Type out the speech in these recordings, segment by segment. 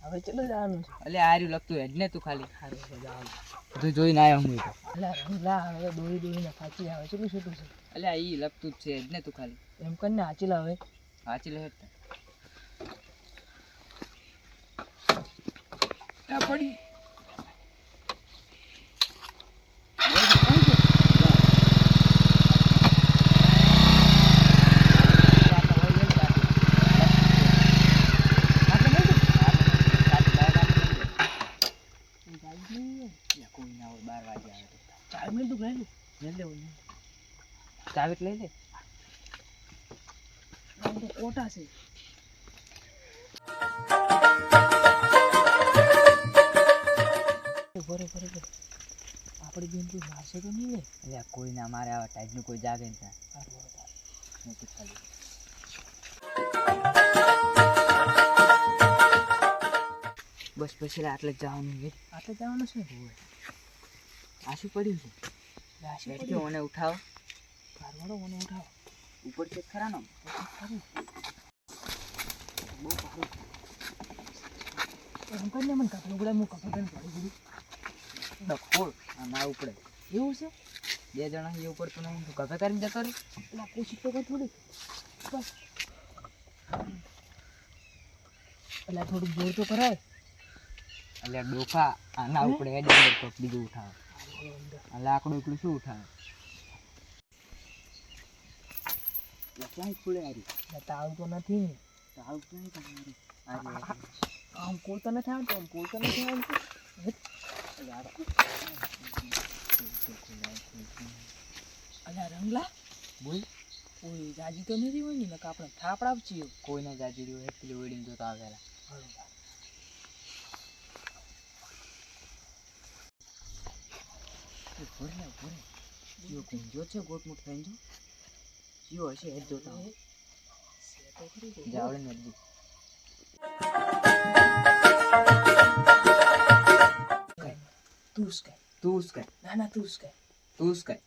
હવે ચલો જવાનું છે. એટલે આર્યું લગતું હેડ ને તું ખાલી તું જોઈને આવ્યો હું તો. એટલે રંગલા હવે દોરી દોરીને થાકી આવે ચેટલું છૂટું છે. એટલે ઈ લગતું જ છે હેડ ને તું ખાલી એમ કરીને હાચી લાવે. વાંચી લે હેડ પડી ચાવી લઈ લે કોટા છે. બરોબર આપણે બેન તું મારશે તો નહીં ને. એટલે કોઈ ના મારે આવા ટાઈપનું કોઈ જાગે ને ત્યાં બસ પછી આટલે જ જવાનું છે. આટલે જવાનું છે. આશું પડ્યું છે. મને ઉઠાવો કારવાળો મને ઉઠાવો ઉપર ચેક ખરા નો બહુ સારું એમ કરીને મને કપડું ગુડા હું કપડું પડી ગયું ડખોળ ના ઉપડે એવું છે. બે જણા એ ઉપર તો નહીં તું કપે કરીને જતો રે એટલે કોશિશ તો કર થોડી બસ એટલે થોડુંક જોર તો કરાય. એટલે ડોફા આના ઉપડે હેડ અંદર કોક બીજું ઉઠાવે લાકડું એકલું શું ઉઠાવે ક્યાંય ખુલે આરી તાવ તો નથી તાવ તો નહીં તમારી આમ કોળ તો નથી આવતું આમ કોળ તો નથી આવતું. અલ્યા રંગલા બોલ કોઈ જાજી તો નથી હોય ને આપણે થાપડા આપછીએ કોઈને જાજી રહ્યું હે પેલી ઓડીને જોતો આવેલા જીઓ કુંજો છે ગોટમુટ થઈને જો જીઓ હશે હેડ જોતા જાવડે નરજી તું સ્કાય તું સ્કાય ના ના તું સ્કાય તું સ્કાય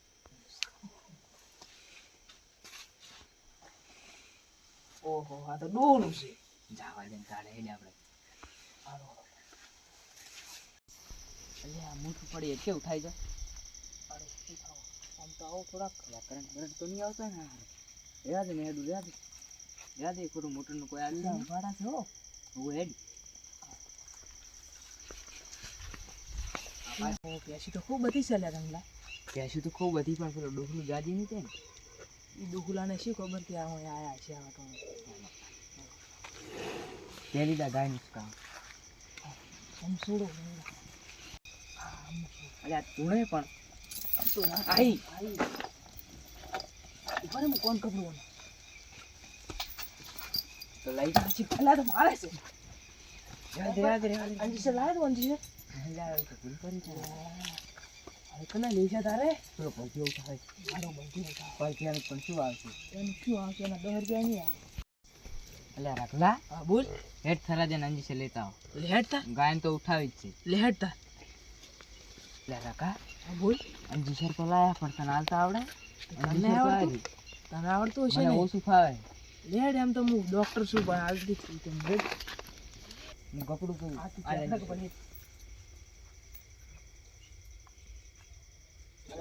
ઓહો આ તો ડોલું છે. જાવા દે તારે હેડ આપણે એટલે આ મૂઠું પડી એટલે ઉઠાઈ જા આમ તો આવો થોડાક કરંટ બરંટ તો નહીં આવતો ને યાદ ને હેડું યાદ એ ખોટું મોટરનું કોઈ આવ્યું ભાડા છે હો હું હેડ પેસી તો ખૂબ બધી છે લે રંગલા પેસી તો ખૂબ બધી પણ પેલો ડોકલું જાજી નહીં થાય ને એ ડોકલાને શું ખબર કે આયા છે આ તો પહેલી દા ગાયનું કામ આમ છોડો અલ્યા તું નહીં પણ તો ના આઈ ઉપર હું કોણ કપડું તો લઈ પછી પહેલા તો મારે છે યાદ રે અંજી છે લાય તો અંજી છે તો ભૂલ કરી છે હવે કના લઈ જા તારે પેલો પૈસા ઉઠાવે મારો બંધી ઉઠા પૈસાનું પણ શું આવશે એનું શું આવશે એના 10 રૂપિયા નહીં આવે. અલ્યા રાખલા હા બોલ હેડ થરા જન અંજી છે લેતા આવો લેહડતા ગાયન તો ઉઠાવી જ છે લેહડતા અલ્યા રાખા હા બોલ અંજી સર તો લાયા પણ તને હાલતા આવડે તને આવડતું તને આવડતું હશે ને ઓછું ફાવે લેહડ એમ તો હું ડોક્ટર છું પણ આવડી છું તેમ બોલ હું કપડું કહું આ તું કેટલાક બની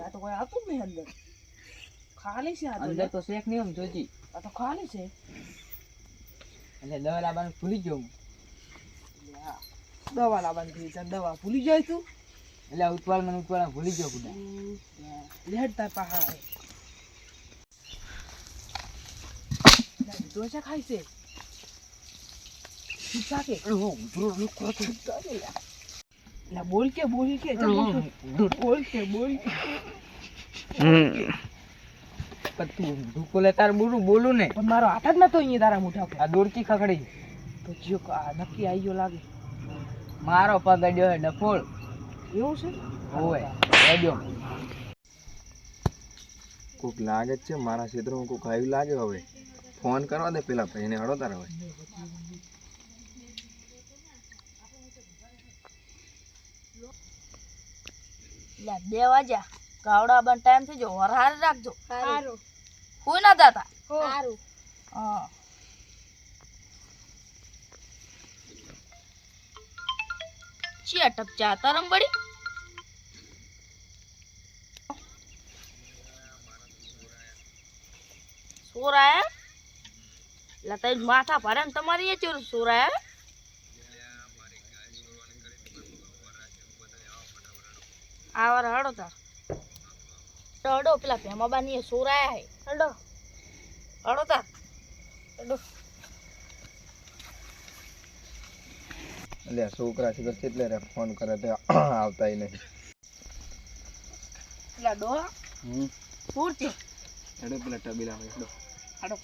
આ તો કોઈ આવતું જ નહીં અંદર ખાલી છે આ તો અંદર તો શેક નહીં આમ જોજી આ તો ખાલી છે એટલે દવા લાવવાનું ભૂલી ગયો હું દવા લાવવાની થઈ છે દવા ભૂલી જાય તું એટલે ઉતવાળ ભૂલી ગયો બુડા લેહડતા પહાડ દોસા ખાય છે પીછા કે લા બોલ કે બોલ કે પણ તું ધૂકો લે તાર બોલું ને પણ મારો હાથ જ નતો અહીંયા તારા મુઠા પર આ દોડકી ખખડી તો જીઓ આ નક્કી આવી ગયો લાગે મારો પગ અડ્યો હે ડફોળ એવું છે ઓય અડ્યો કોક લાગે જ છે મારા ક્ષેત્રમાં કોક આવ્યું લાગે હવે ફોન કરવા દે પેલા ભાઈને હળો તાર હવે લા 2 વાગ્યા ગાવડા બન ટાઈમ થઈ ગયો વરહાર રાખજો સારું કોઈ ના જાતા સારું હા ચિયા ટપચા તરમ પડી સોરાયા લતા માથા ભારે ને તમારી એ ચોર સોરાયા આવાર હડો તાર હડો પેલા ભેમાબાની એ સોરાયા હે હડો હડો તાર હડો એટલે છોકરા છે કેટલે રે ફોન કરે તે આવતાય નહીં. પેલા ડો પૂરતી હેડો પેલા ટબીલા હોય હેડો. હડો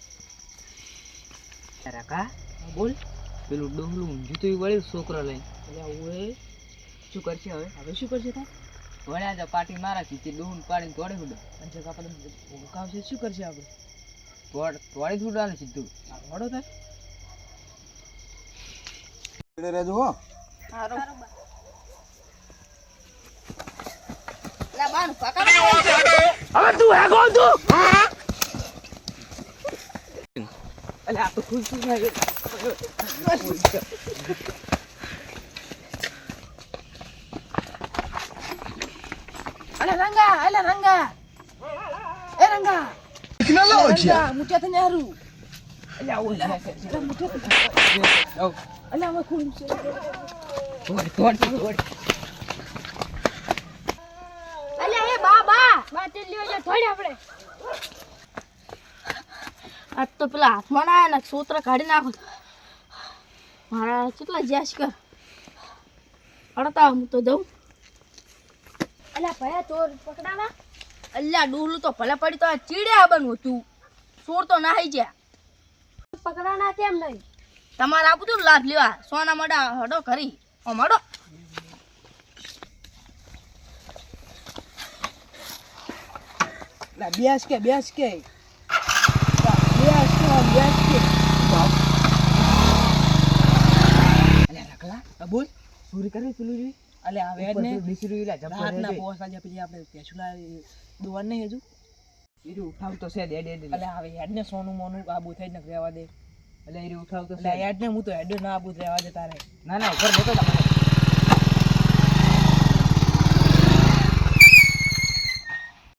રાકા બોલ પેલું ડોહલું ઊંધું તો વળ્યું છોકરો લઈને એટલે ઓએ શું કરશે હવે હવે શું કરશે તા વળ્યા જા પાટી મારા છે તે ડોહું પાડીને તોડે ઉડો અને જગા પર ભૂકાવશે શું કરશે આપણે તોડી ઉડાને સીધું વડો તાર રેજો હો. હારો લા બાન પકડ અલે આ તો ખુશ થઈ ગયો અલે રંગા એ રંગા રંગા મુઠ્યા થઈને હારું અલે આવો અલે અમે ખૂન છે તોડ અલે એ બાબા બાતે લ્યો છે થોડી આપણે આ તો પેલા હાથમાં ના ને સૂત્ર કાઢી નાખો મારા કેટલા જ્યાશ કર અડતા હું તો દઉં અલ્યા ભયા ચોર પકડાવા અલ્યા ડૂલું તો ભલે પડી તો ચીડ્યા બનવું તું ચોર તો નાહી ગયા પકડાના કેમ નહીં તમારે આપું તું લાભ લેવા સોના મડા હડો કરી ઓ મડો લા બેસ કે બેસ કે અલે રકલા આ બોલ ચોરી કરી પેલું રી અલે આ વેડ ને બીસરી લા રાતના બોસ આજે પેલી આપણે પેછુલા દોવાન નહીં હજુ ઈ ઉઠાવ તો છે દે અલે આવે હેડ ને સોનું મોનું આબુ થઈ ન રહેવા દે અલે ઈ ઉઠાવ તો એટલે હેડ ને હું તો હેડ ના આબુ રહેવા દે તારે ના ઉપર બેઠો તમારે